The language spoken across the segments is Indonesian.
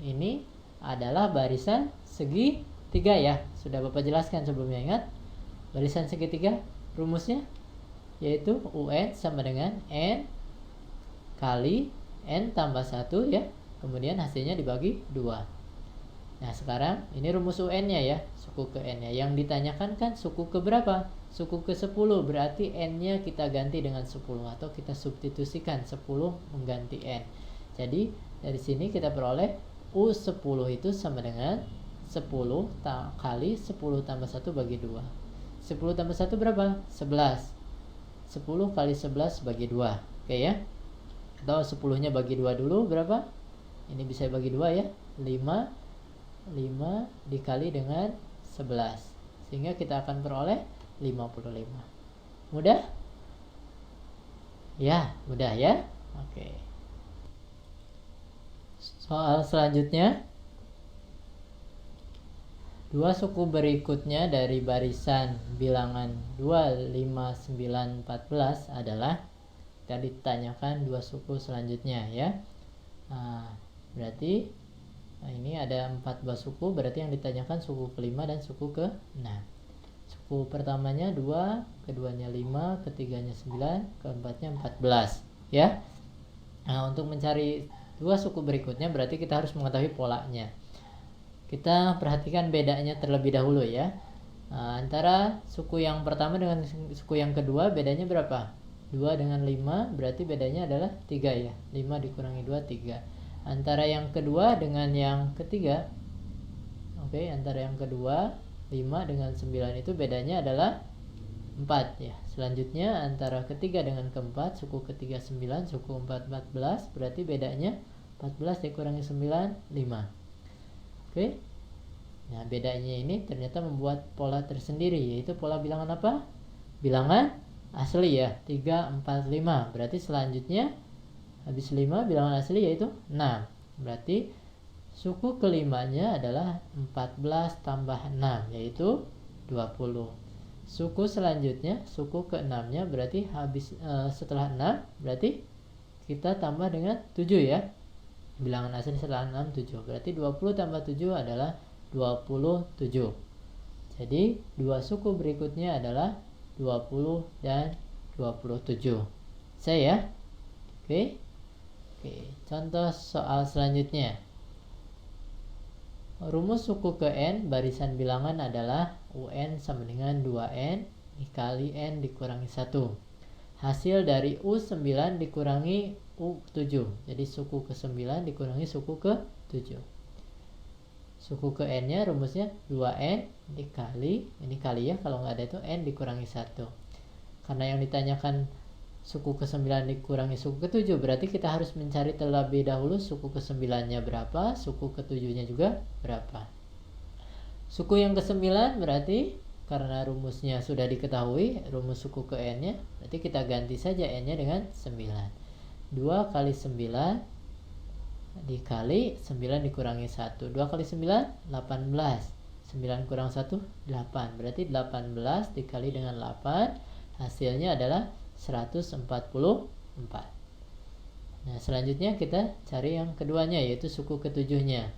ini adalah barisan segitiga ya. Sudah Bapak jelaskan sebelumnya, ingat? Barisan segitiga rumusnya yaitu UN sama dengan N kali N tambah 1 ya. Kemudian hasilnya dibagi 2. Nah sekarang ini rumus UN-nya ya, suku ke N-nya. Yang ditanyakan kan suku ke berapa? Suku ke 10, berarti N-nya kita ganti dengan 10 atau kita substitusikan 10 mengganti N. Jadi dari sini kita peroleh U10 itu sama dengan 10 kali 10 tambah 1 bagi 2. 10 tambah 1 berapa? 11. 10 kali 11 bagi 2. Oke ya. Atau 10-nya bagi 2 dulu berapa? Ini bisa bagi 2 ya. 5 dikali dengan 11. Sehingga kita akan peroleh 55. Mudah? Ya, mudah ya. Oke. Soal selanjutnya. Dua suku berikutnya dari barisan bilangan 2, 5, 9, 14 adalah, kita ditanyakan dua suku selanjutnya ya. Berarti ini ada 14 suku, berarti yang ditanyakan suku kelima dan suku ke-6. Suku pertamanya 2, keduanya 5, ketiganya 9, keempatnya 14 ya. Nah, untuk mencari dua suku berikutnya berarti kita harus mengetahui polanya. Kita perhatikan bedanya terlebih dahulu ya. Antara suku yang pertama dengan suku yang kedua bedanya berapa? 2 dengan 5 berarti bedanya adalah 3 ya. 5 dikurangi 2, 3. Antara yang kedua dengan yang ketiga, oke, antara yang kedua 5 dengan 9 itu bedanya adalah 4 ya. Selanjutnya antara ketiga dengan keempat, suku ketiga 9, suku 4 14, berarti bedanya 14 dikurangi 9, 5. Oke. Nah, bedanya ini ternyata membuat pola tersendiri, yaitu pola bilangan apa? Bilangan asli ya. 3, 4, 5. Berarti selanjutnya habis 5 bilangan asli yaitu 6. Berarti suku kelimanya adalah 14 tambah 6 yaitu 20. Suku selanjutnya, suku ke-6-nya berarti habis setelah 6 berarti kita tambah dengan 7 ya. Bilangan asli setelah 6 7. Berarti 20 tambah 7 adalah 27. Jadi dua suku berikutnya adalah 20 dan 27. Saya. Oke. Contoh soal selanjutnya. Rumus suku ke N barisan bilangan adalah UN sama dengan 2N dikali N dikurangi 1. Hasil dari U9 dikurangi U7. Jadi suku ke-9 dikurangi suku ke-7. Suku ke N-nya rumusnya 2N dikali, ini kali ya, kalau nggak ada itu N dikurangi 1. Karena yang ditanyakan suku ke-9 dikurangi suku ke-7, berarti kita harus mencari terlebih dahulu suku ke-9-nya berapa, suku ke-7-nya juga berapa. Suku yang ke-9 berarti karena rumusnya sudah diketahui, rumus suku ke N-nya, berarti kita ganti saja N-nya dengan 9. 2 kali 9 dikali 9 dikurangi 1. 2 kali 9 18. 9 kurang 1 8. Berarti 18 dikali dengan 8 hasilnya adalah 144. Nah selanjutnya kita cari yang keduanya yaitu suku ke-7-nya.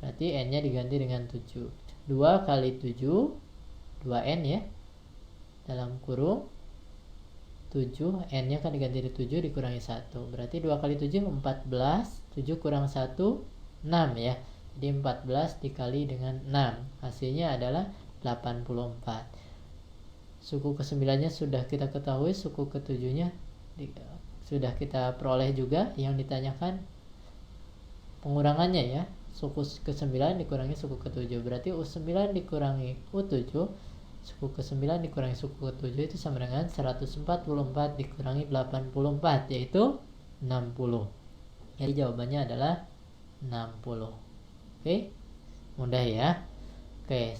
Berarti N-nya diganti dengan 7. 2 kali 7 2N ya. Dalam kurung 7, N-nya kan diganti dari 7 dikurangi 1. Berarti 2 kali 7 14, 7 kurang 1 6 ya. Jadi 14 dikali dengan 6. Hasilnya adalah 84. Suku ke-9-nya sudah kita ketahui, suku ke-7-nya sudah kita peroleh juga. Yang ditanyakan pengurangannya ya. Suku ke-9 dikurangi suku ke-7. Berarti U9 dikurangi U7, suku ke-9 dikurangi suku ke-7 itu sama dengan 144 dikurangi 84 yaitu 60. Jadi jawabannya adalah 60. Oke. Mudah ya. Oke.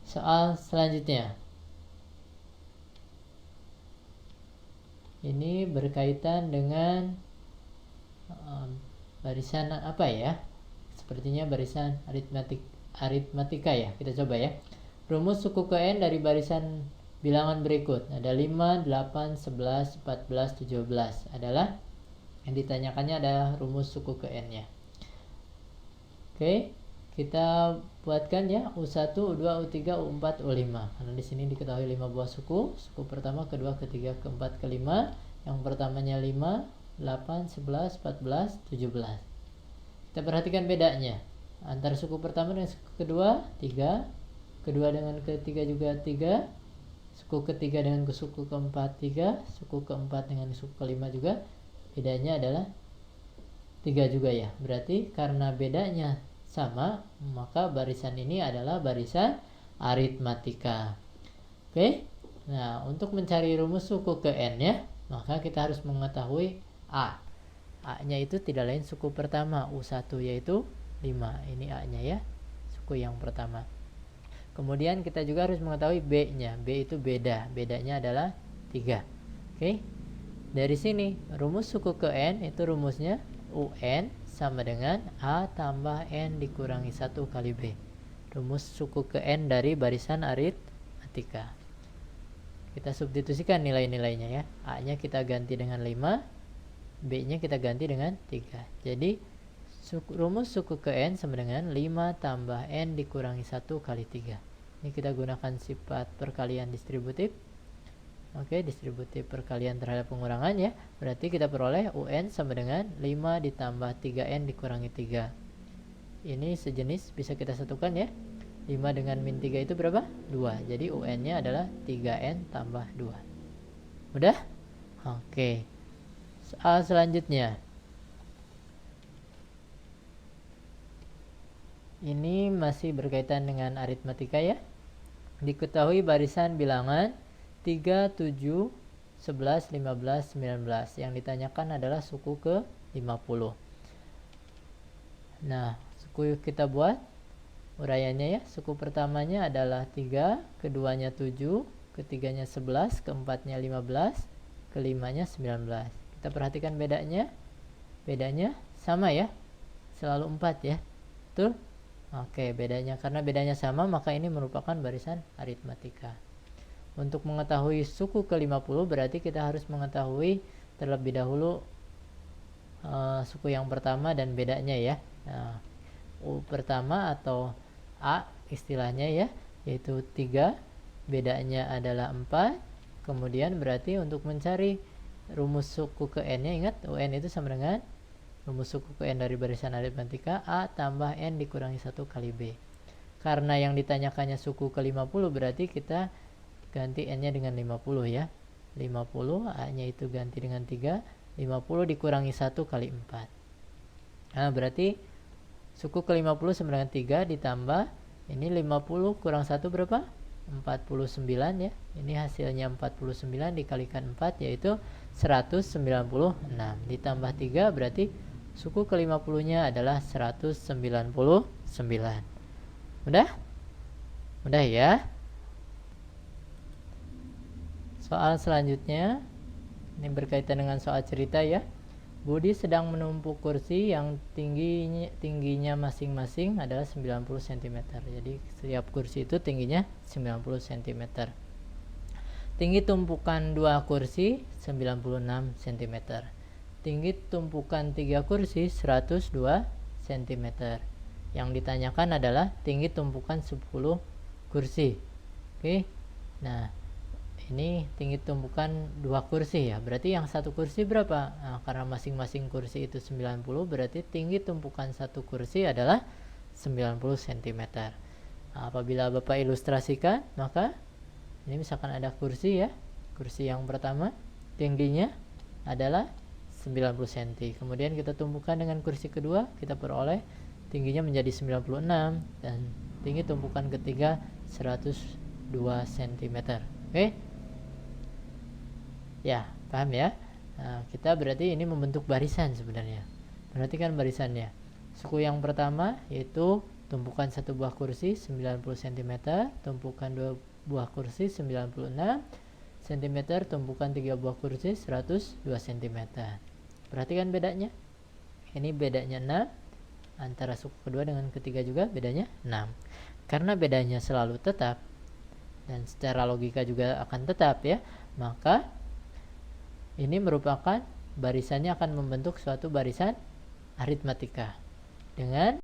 Soal selanjutnya. Ini berkaitan dengan barisan apa ya? Sepertinya barisan aritmatika ya. Kita coba ya. Rumus suku ke N dari barisan bilangan berikut. Ada 5, 8, 11, 14, 17. Adalah yang ditanyakannya adalah rumus suku ke N-nya. Oke, kita buatkan ya U1, U2, U3, U4, U5. Karena di sini diketahui 5 buah suku. Suku pertama, kedua, ketiga, keempat, kelima. Yang pertamanya 5, 8, 11, 14, 17. Kita perhatikan bedanya. Antara suku pertama dengan suku kedua, 3. Kedua dengan ketiga juga 3. Suku ketiga dengan suku keempat 3. Suku keempat dengan suku kelima juga. Bedanya adalah 3 juga ya. Berarti karena bedanya sama, maka barisan ini adalah barisan aritmatika. Oke. Nah, untuk mencari rumus suku ke n ya, maka kita harus mengetahui A. A-nya itu tidak lain suku pertama, U1 yaitu 5. Ini A-nya ya, suku yang pertama. Kemudian kita juga harus mengetahui B-nya. B itu beda. Bedanya adalah 3. Oke. Dari sini, rumus suku ke n itu rumusnya UN sama dengan A tambah N dikurangi 1 kali B. Rumus suku ke n dari barisan aritmatika. Kita substitusikan nilai-nilainya ya. A-nya kita ganti dengan 5. B-nya kita ganti dengan 3. Jadi rumus suku ke n sama dengan 5 tambah n dikurangi 1 kali 3. Ini kita gunakan sifat perkalian distributif. Oke, distributif perkalian terhadap pengurangan ya. Berarti kita peroleh UN sama dengan 5 ditambah 3n dikurangi 3. Ini sejenis, bisa kita satukan ya. 5 dengan min 3 itu berapa? 2. Jadi UN-nya adalah 3n tambah 2. Udah? Oke. Soal selanjutnya. Ini masih berkaitan dengan aritmatika ya. Diketahui barisan bilangan 3, 7, 11, 15, 19. Yang ditanyakan adalah suku ke 50. Nah, suku kita buat uraiannya ya. Suku pertamanya adalah 3, keduanya 7, ketiganya 11, keempatnya 15, kelimanya 19. Kita perhatikan bedanya. Bedanya sama ya. Selalu 4 ya. Betul? Oke, bedanya. Karena bedanya sama, maka ini merupakan barisan aritmatika. Untuk mengetahui suku ke-50, berarti kita harus mengetahui terlebih dahulu suku yang pertama dan bedanya ya. Nah, U pertama atau A istilahnya ya, yaitu 3. Bedanya adalah 4. Kemudian berarti untuk mencari rumus suku ke n-nya, ingat UN itu sama dengan rumus suku ke n dari barisan aritmatika A tambah n dikurangi 1 kali B. Karena yang ditanyakannya suku ke 50, berarti kita ganti n-nya dengan 50 ya. 50, A-nya itu ganti dengan 3. 50 dikurangi 1 kali 4. Nah, berarti suku ke 50 sama dengan 3 ditambah ini 50 kurang 1 berapa? 49 ya. Ini hasilnya 49 dikalikan 4 yaitu 196. Ditambah 3 berarti suku ke-50-nya adalah 199. Mudah? Mudah ya? Soal selanjutnya ini berkaitan dengan soal cerita ya. Budi sedang menumpuk kursi yang tingginya masing-masing adalah 90 cm. Jadi setiap kursi itu tingginya 90 cm. Tinggi tumpukan 2 kursi 96 cm. Tinggi tumpukan 3 kursi 102 cm. Yang ditanyakan adalah tinggi tumpukan 10 kursi. Oke. Nah, ini tinggi tumpukan 2 kursi ya. Berarti yang satu kursi berapa? Nah, karena masing-masing kursi itu 90, berarti tinggi tumpukan satu kursi adalah 90 cm. Nah, apabila Bapak ilustrasikan, maka ini misalkan ada kursi ya. Kursi yang pertama tingginya adalah 90 cm. Kemudian kita tumpukan dengan kursi kedua, kita peroleh tingginya menjadi 96 dan tinggi tumpukan ketiga 102 cm. Oke? Ya, paham ya? Nah, kita berarti ini membentuk barisan sebenarnya. Perhatikan barisannya. Suku yang pertama yaitu tumpukan 1 buah kursi 90 cm, tumpukan 2 buah kursi 96 cm, tumpukan 3 buah kursi 102 cm. Perhatikan bedanya. Ini bedanya 6. Antara suku kedua dengan ketiga juga bedanya 6. Karena bedanya selalu tetap dan secara logika juga akan tetap ya, maka ini merupakan barisannya akan membentuk suatu barisan aritmatika dengan